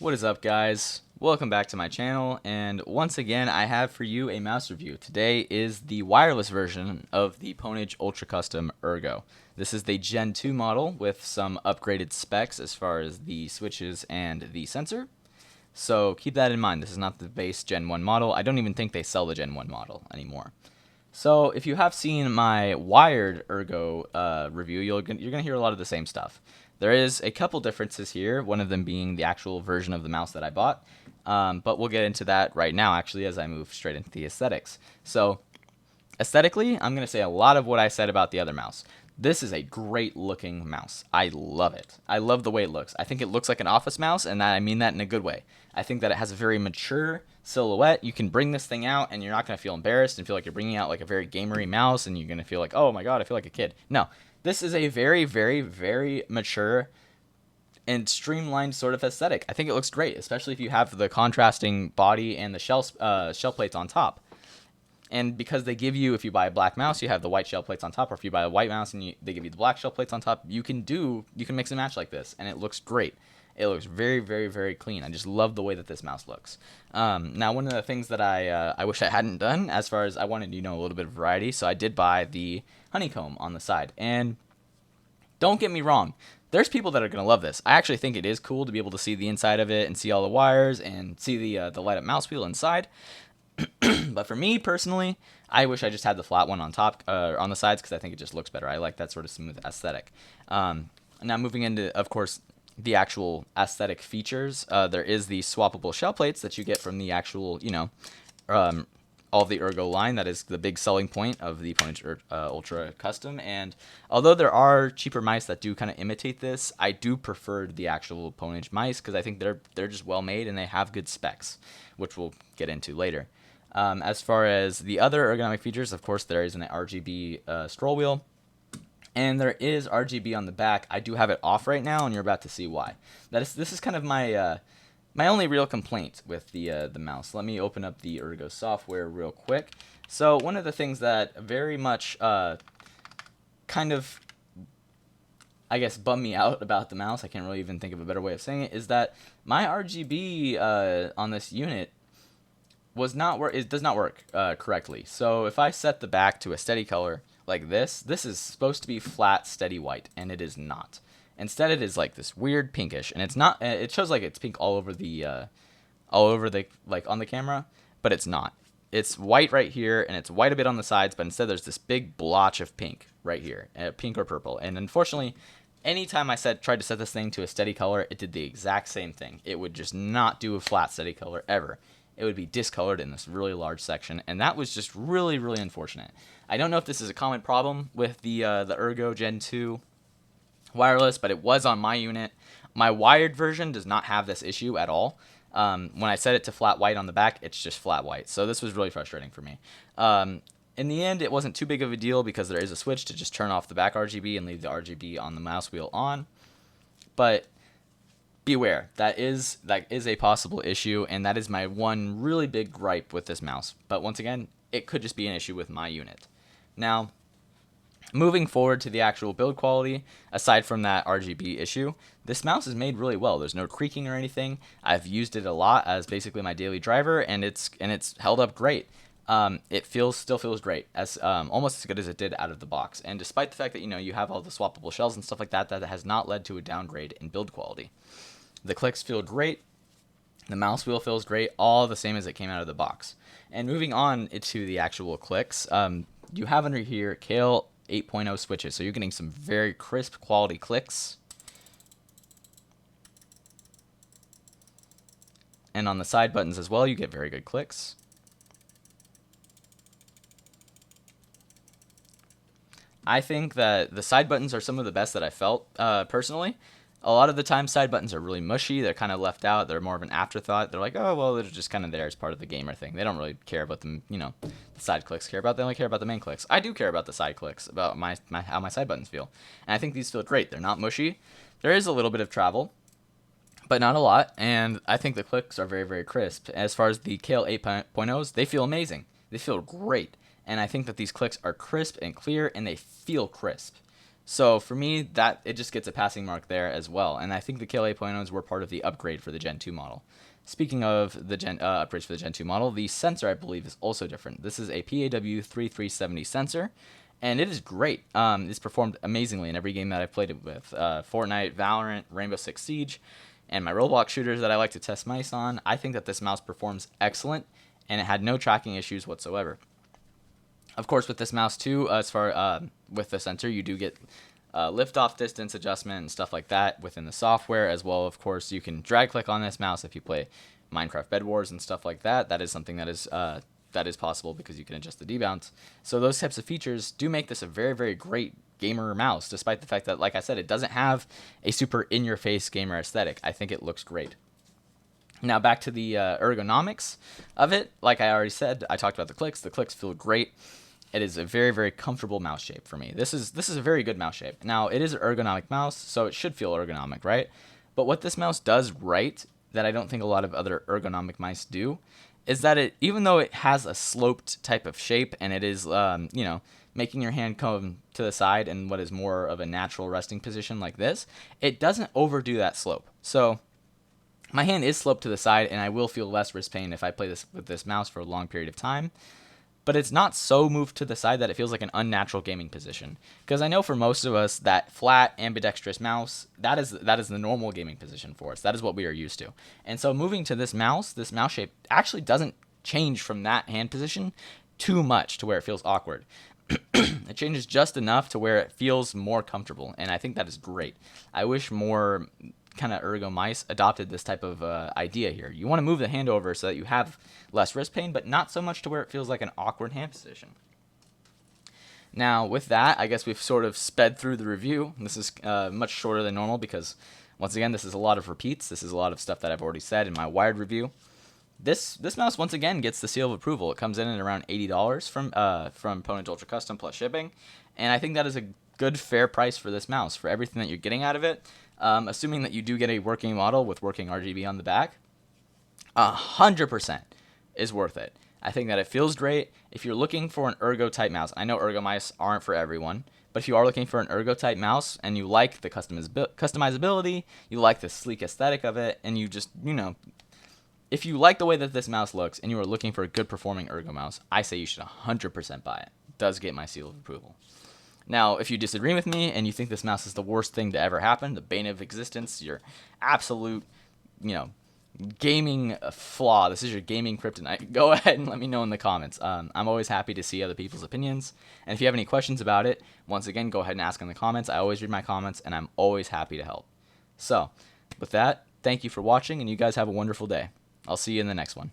What is up, guys? Welcome back to my channel, and once again I have for you a mouse review. Today is the wireless version of the Pwnage Ultra Custom Ergo. This is the Gen 2 model with some upgraded specs as far as the switches and the sensor. So keep that in mind. This is not the base Gen 1 model. I don't even think they sell the Gen 1 model anymore. So if you have seen my wired Ergo review, you're going to hear a lot of the same stuff. There is a couple differences here, one of them being the actual version of the mouse that I bought, but we'll get into that right now, actually, as I move straight into the aesthetics. So aesthetically, I'm going to say a lot of what I said about the other mouse. This is a great looking mouse. I love it. I love the way it looks. I think it looks like an office mouse, and I mean that in a good way. I think that it has a very mature silhouette. You can bring this thing out, and you're not going to feel embarrassed and feel like you're bringing out like a very gamery mouse, and you're going to feel like, oh my god, I feel like a kid. No, this is a very, very, very mature and streamlined sort of aesthetic. I think it looks great, especially if you have the contrasting body and the shell plates on top. And because they give you, if you buy a black mouse, you have the white shell plates on top, or if you buy a white mouse and they give you the black shell plates on top, you can mix and match like this, and it looks great. It looks very, very, very clean. I just love the way that this mouse looks. Now, one of the things that I wish I hadn't done, as far as I wanted, a little bit of variety, so I did buy the honeycomb on the side. And don't get me wrong, there's people that are going to love this. I actually think it is cool to be able to see the inside of it and see all the wires and see the light up mouse wheel inside. But for me personally, I wish I just had the flat one on top, on the sides, because I think it just looks better. I like that sort of smooth aesthetic. Now moving into, of course, the actual aesthetic features, there is the swappable shell plates that you get from the actual, all of the Ergo line. That is the big selling point of the Pwnage Ultra Custom. And although there are cheaper mice that do kind of imitate this, I do prefer the actual Pwnage mice because I think they're just well made and they have good specs, which we'll get into later. As far as the other ergonomic features, of course, there is an RGB scroll wheel, and there is RGB on the back. I do have it off right now, and you're about to see why. This is kind of my my only real complaint with the mouse. Let me open up the Ergo software real quick. So one of the things that very much kind of, I guess, bummed me out about the mouse, I can't really even think of a better way of saying it, is that my RGB on this unit does not work correctly. So if I set the back to a steady color like this is supposed to be flat, steady white, and it is not. Instead, it is like this weird pinkish, and it's not. It shows like it's pink all over the like on the camera, but it's not. It's white right here, and it's white a bit on the sides, but instead there's this big blotch of pink right here, pink or purple. And unfortunately, anytime I tried to set this thing to a steady color, it did the exact same thing. It would just not do a flat, steady color ever. It would be discolored in this really large section, and that was just really, really unfortunate. I don't know if this is a common problem with the Ergo Gen 2 wireless, but it was on my unit. My wired version does not have this issue at all. When I set it to flat white on the back, it's just flat white. So this was really frustrating for me. In the end, it wasn't too big of a deal because there is a switch to just turn off the back RGB and leave the RGB on the mouse wheel on. But beware, that is a possible issue, and that is my one really big gripe with this mouse. But once again, it could just be an issue with my unit. Now, moving forward to the actual build quality, aside from that RGB issue, this mouse is made really well. There's no creaking or anything. I've used it a lot as basically my daily driver, and it's held up great. It still feels great, as almost as good as it did out of the box. And despite the fact that you have all the swappable shells and stuff like that, that has not led to a downgrade in build quality. The clicks feel great. The mouse wheel feels great, all the same as it came out of the box. And moving on to the actual clicks, you have under here Kale 8.0 switches, so you're getting some very crisp quality clicks. And on the side buttons as well, you get very good clicks. I think that the side buttons are some of the best that I felt personally. A lot of the time, side buttons are really mushy. They're kind of left out. They're more of an afterthought. They're like, oh, well, they're just kind of there as part of the gamer thing. They don't really care about them, the side clicks care about. They only care about the main clicks. I do care about the side clicks, about how my side buttons feel. And I think these feel great. They're not mushy. There is a little bit of travel, but not a lot. And I think the clicks are very, very crisp. As far as the Kale 8.0s, they feel amazing. They feel great. And I think that these clicks are crisp and clear, and they feel crisp. So for me, that it just gets a passing mark there as well. And I think the KLA Pwnages were part of the upgrade for the Gen 2 model. Speaking of the upgrades for the Gen 2 model, the sensor, I believe, is also different. This is a PAW3370 sensor, and it is great. It's performed amazingly in every game that I've played it with. Fortnite, Valorant, Rainbow Six Siege, and my Roblox shooters that I like to test mice on. I think that this mouse performs excellent, and it had no tracking issues whatsoever. Of course, with this mouse too, as far with the sensor, you do get lift-off distance adjustment and stuff like that within the software as well. Of course, you can drag-click on this mouse if you play Minecraft Bed Wars and stuff like that. That is something that is possible because you can adjust the debounce. So those types of features do make this a very, very great gamer mouse, despite the fact that, like I said, it doesn't have a super in-your-face gamer aesthetic. I think it looks great. Now back to the ergonomics of it. Like I already said, I talked about the clicks. The clicks feel great. It is a very, very comfortable mouse shape for me. This is a very good mouse shape. Now, it is an ergonomic mouse, so it should feel ergonomic, right? But what this mouse does right, that I don't think a lot of other ergonomic mice do, is that it, even though it has a sloped type of shape and it is, making your hand come to the side in what is more of a natural resting position like this, it doesn't overdo that slope. So my hand is sloped to the side, and I will feel less wrist pain if I play this with this mouse for a long period of time. But it's not so moved to the side that it feels like an unnatural gaming position. Because I know for most of us, that flat, ambidextrous mouse, that is the normal gaming position for us. That is what we are used to. And so moving to this mouse shape actually doesn't change from that hand position too much to where it feels awkward. It changes just enough to where it feels more comfortable, and I think that is great. I wish more kind of ergo mice adopted this type of idea here. You want to move the hand over so that you have less wrist pain, but not so much to where it feels like an awkward hand position. Now, with that, I guess we've sort of sped through the review. This is much shorter than normal because, once again, this is a lot of repeats. This is a lot of stuff that I've already said in my wired review. This mouse, once again, gets the seal of approval. It comes in at around $80 from Pwnage Ultra Custom plus shipping, and I think that is a good, fair price for this mouse, for everything that you're getting out of it. Assuming that you do get a working model with working RGB on the back, 100% is worth it. I think that it feels great. If you're looking for an ergo type mouse, I know ergo mice aren't for everyone, but if you are looking for an ergo type mouse and you like the customizability, you like the sleek aesthetic of it, and you just, if you like the way that this mouse looks and you are looking for a good performing ergo mouse, I say you should 100% buy it. It does get my seal of approval. Now, if you disagree with me and you think this mouse is the worst thing to ever happen, the bane of existence, your absolute, gaming flaw, this is your gaming kryptonite, go ahead and let me know in the comments. I'm always happy to see other people's opinions. And if you have any questions about it, once again, go ahead and ask in the comments. I always read my comments, and I'm always happy to help. So, with that, thank you for watching, and you guys have a wonderful day. I'll see you in the next one.